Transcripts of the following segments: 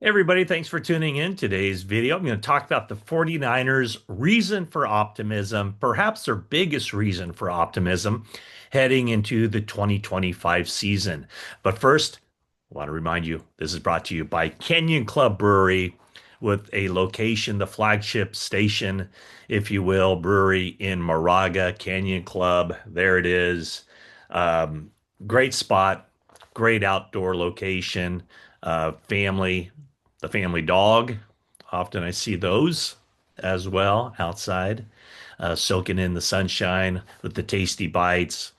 Hey everybody, thanks for tuning in. Today's video, I'm going to talk about the 49ers' reason for optimism, perhaps their biggest reason for optimism heading into the 2025 season. But first, I want to remind you this is brought to you by Canyon Club Brewery with a location, the flagship station, if you will, brewery in Moraga, Canyon Club. There it is. Um, Great spot, great outdoor location, family the family dog. Often I see those as well outside, soaking in the sunshine with the tasty bites.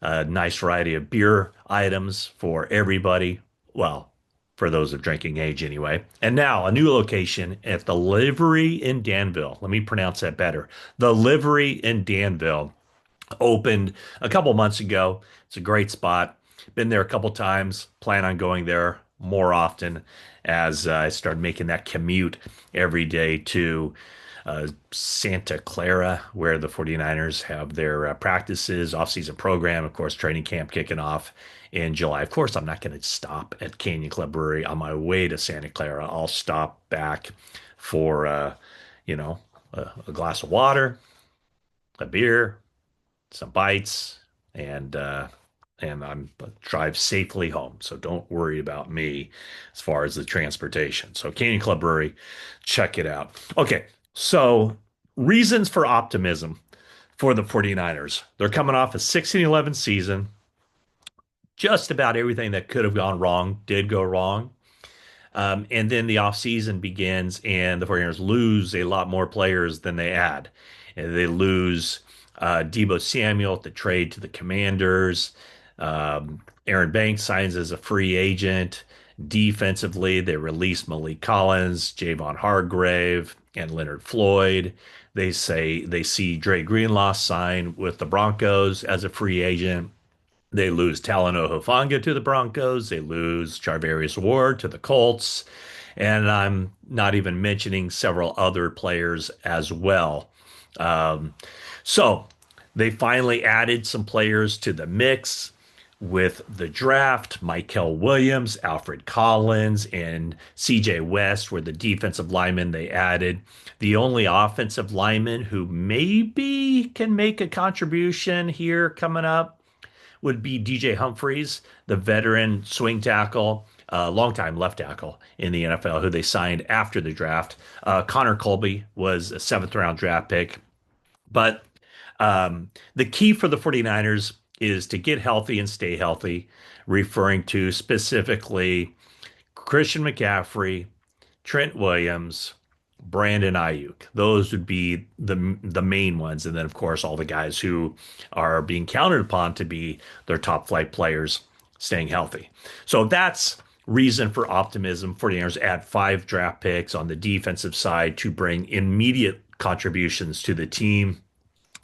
A nice variety of beer items for everybody. Well, for those of drinking age anyway. And now a new location at the Livery in Danville. Let me pronounce that better. The Livery in Danville opened a couple months ago. It's a great spot. Been there a couple times. Plan on going there more often as I started making that commute every day to Santa Clara, where the 49ers have their practices, off-season program, of course, training camp kicking off in July. Of course, I'm not going to stop at Canyon Club Brewery on my way to Santa Clara. I'll stop back for, you know, a glass of water, a beer, some bites, and I'm drive safely home. So don't worry about me as far as the transportation. So Canyon Club Brewery, check it out. Okay, so reasons for optimism for the 49ers. They're coming off a 6-11 season. Just about everything that could have gone wrong did go wrong. And then the offseason begins, and the 49ers lose a lot more players than they add. And they lose Debo Samuel at the trade to the Commanders. Aaron Banks signs as a free agent. Defensively, they release Malik Collins, Javon Hargrave, and Leonard Floyd. They say they see Dre Greenlaw sign with the Broncos as a free agent. They lose Talanoa Hufanga to the Broncos. They lose Charvarius Ward to the Colts. And I'm not even mentioning several other players as well. Um, so they finally added some players to the mix with the draft. Michael Williams, Alfred Collins, and CJ West were the defensive linemen they added. The only offensive lineman who maybe can make a contribution here coming up would be DJ Humphries, the veteran swing tackle, longtime left tackle in the NFL, who they signed after the draft. Connor Colby was a seventh round draft pick. But the key for the 49ers is to get healthy and stay healthy, referring to specifically Christian McCaffrey, Trent Williams, Brandon Ayuk. Those would be the main ones. And then, of course, all the guys who are being counted upon to be their top flight players staying healthy. So that's reason for optimism. 49ers add 5 draft picks on the defensive side to bring immediate contributions to the team.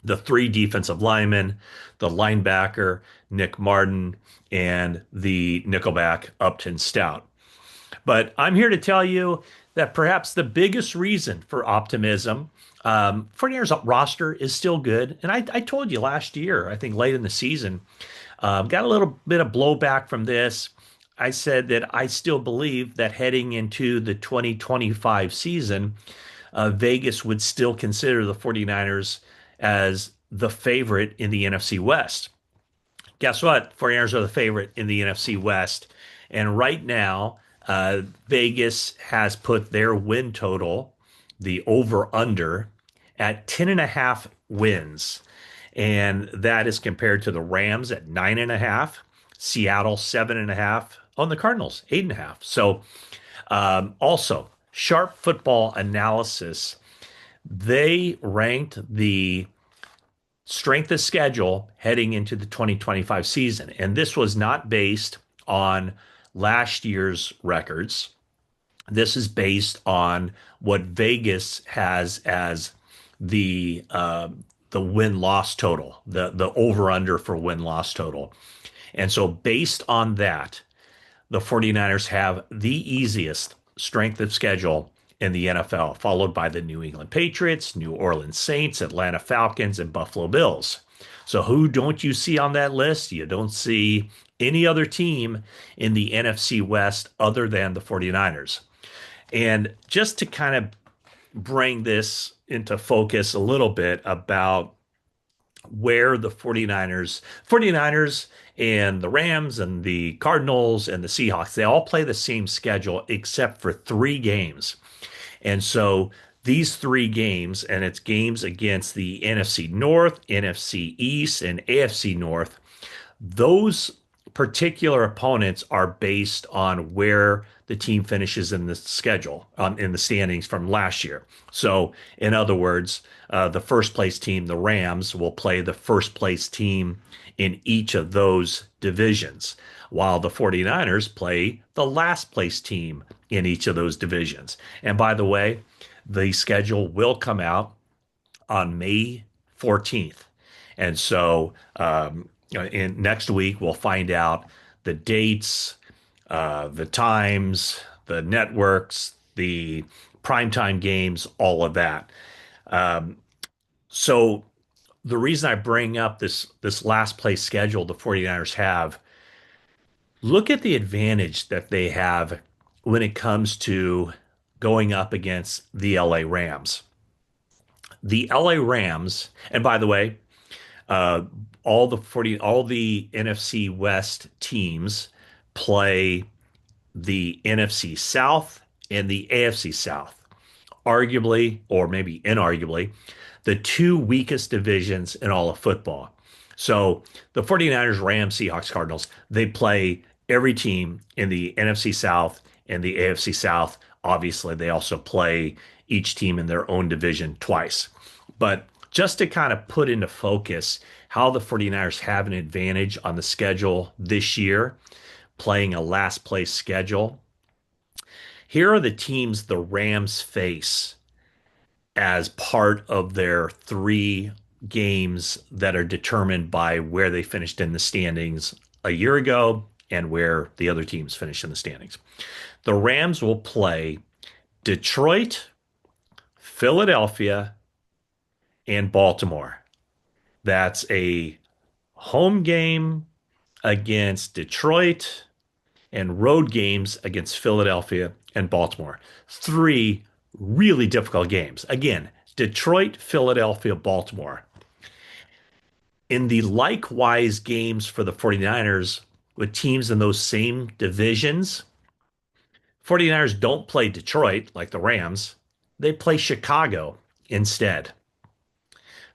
The 3 defensive linemen, the linebacker, Nick Martin, and the nickelback, Upton Stout. But I'm here to tell you that perhaps the biggest reason for optimism, 49ers roster is still good. And I told you last year, I think late in the season, got a little bit of blowback from this. I said that I still believe that heading into the 2025 season, Vegas would still consider the 49ers as the favorite in the NFC West. Guess what? 49ers are the favorite in the NFC West. And right now, Vegas has put their win total, the over under, at 10.5 wins. And that is compared to the Rams at 9.5, Seattle 7.5, on the Cardinals 8.5. So also, Sharp Football Analysis, they ranked the strength of schedule heading into the 2025 season. And this was not based on last year's records. This is based on what Vegas has as the win-loss total, the over-under for win-loss total. And so based on that, the 49ers have the easiest strength of schedule in the NFL, followed by the New England Patriots, New Orleans Saints, Atlanta Falcons, and Buffalo Bills. So who don't you see on that list? You don't see any other team in the NFC West other than the 49ers. And just to kind of bring this into focus a little bit about where the 49ers and the Rams and the Cardinals and the Seahawks, they all play the same schedule except for three games. And so these three games, and it's games against the NFC North, NFC East, and AFC North, those particular opponents are based on where the team finishes in the schedule, in the standings from last year. So, in other words, the first place team, the Rams, will play the first place team in each of those divisions, while the 49ers play the last place team in each of those divisions. And by the way, the schedule will come out on May 14th. And so in next week, we'll find out the dates, the times, the networks, the primetime games, all of that. Um, so the reason I bring up this last place schedule the 49ers have, look at the advantage that they have when it comes to going up against the LA Rams. The LA Rams, and by the way, uh, all the NFC West teams play the NFC South and the AFC South, arguably, or maybe inarguably, the two weakest divisions in all of football. So the 49ers, Rams, Seahawks, Cardinals, they play every team in the NFC South and the AFC South. Obviously, they also play each team in their own division twice. But just to kind of put into focus how the 49ers have an advantage on the schedule this year, playing a last place schedule, here are the teams the Rams face as part of their three games that are determined by where they finished in the standings a year ago and where the other teams finished in the standings. The Rams will play Detroit, Philadelphia, and Baltimore. That's a home game against Detroit and road games against Philadelphia and Baltimore. Three really difficult games. Again, Detroit, Philadelphia, Baltimore. In the likewise games for the 49ers with teams in those same divisions, 49ers don't play Detroit like the Rams. They play Chicago instead.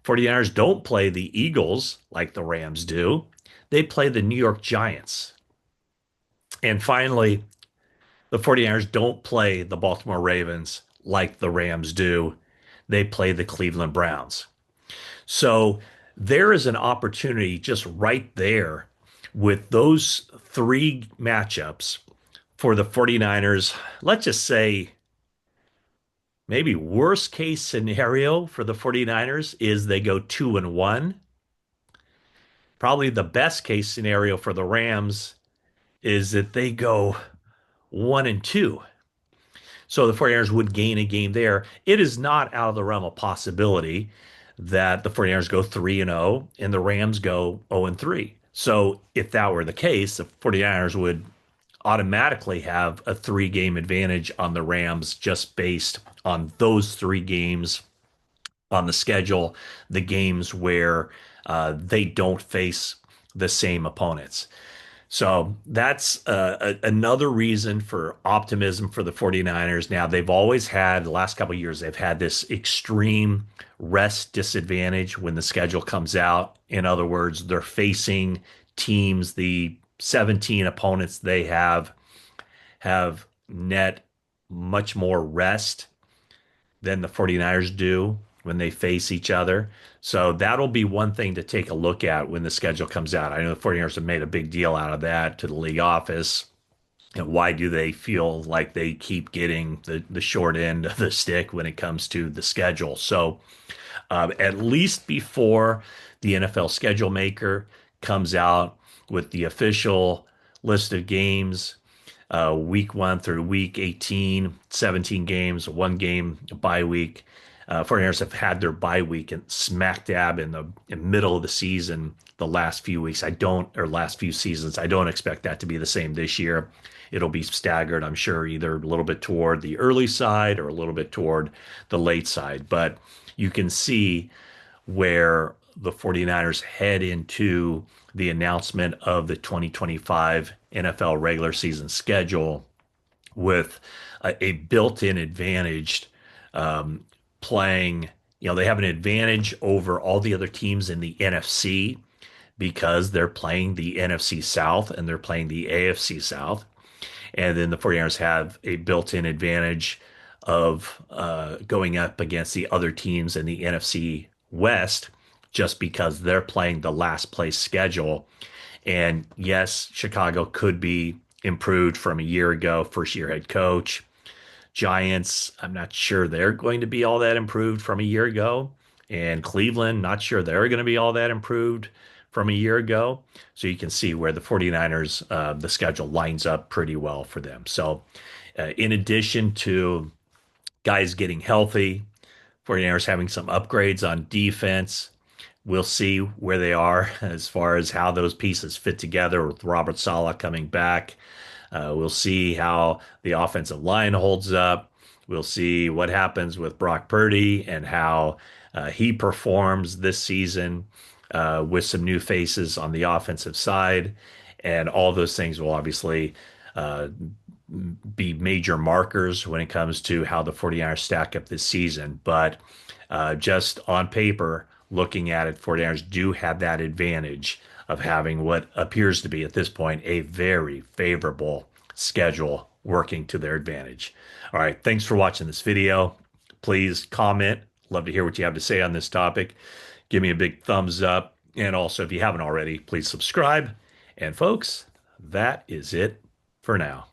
49ers don't play the Eagles like the Rams do. They play the New York Giants. And finally, the 49ers don't play the Baltimore Ravens like the Rams do. They play the Cleveland Browns. So there is an opportunity just right there with those three matchups for the 49ers. Let's just say maybe worst case scenario for the 49ers is they go 2-1. Probably the best case scenario for the Rams is that they go 1-2. So the 49ers would gain a game there. It is not out of the realm of possibility that the 49ers go 3-0 and the Rams go 0-3. So if that were the case, the 49ers would automatically have a three-game advantage on the Rams just based on those three games on the schedule, the games where they don't face the same opponents. So that's another reason for optimism for the 49ers. Now, they've always had, the last couple of years, they've had this extreme rest disadvantage when the schedule comes out. In other words, they're facing teams, the 17 opponents they have net much more rest than the 49ers do when they face each other. So that'll be one thing to take a look at when the schedule comes out. I know the 49ers have made a big deal out of that to the league office. And why do they feel like they keep getting the short end of the stick when it comes to the schedule? So at least before the NFL schedule maker comes out with the official list of games, week 1 through week 18, 17 games, one game bye week. 49ers have had their bye week and smack dab in the middle of the season the last few weeks. Last few seasons. I don't expect that to be the same this year. it'll be staggered, I'm sure, either a little bit toward the early side or a little bit toward the late side. But you can see where the 49ers head into the announcement of the 2025 NFL regular season schedule with a built-in advantage, um, playing. They have an advantage over all the other teams in the NFC because they're playing the NFC South and they're playing the AFC South. And then the 49ers have a built-in advantage of going up against the other teams in the NFC West just because they're playing the last place schedule. And yes, Chicago could be improved from a year ago, first year head coach. Giants, I'm not sure they're going to be all that improved from a year ago. And Cleveland, not sure they're going to be all that improved from a year ago. So you can see where the 49ers, the schedule lines up pretty well for them. So, in addition to guys getting healthy, 49ers having some upgrades on defense, we'll see where they are as far as how those pieces fit together with Robert Saleh coming back. We'll see how the offensive line holds up. We'll see what happens with Brock Purdy and how he performs this season with some new faces on the offensive side. And all those things will obviously uh, be major markers when it comes to how the 49ers stack up this season. But just on paper, looking at it, 49ers do have that advantage of having what appears to be at this point a very favorable schedule working to their advantage. All right, thanks for watching this video. Please comment. Love to hear what you have to say on this topic. Give me a big thumbs up. And also, if you haven't already, please subscribe. And folks, that is it for now.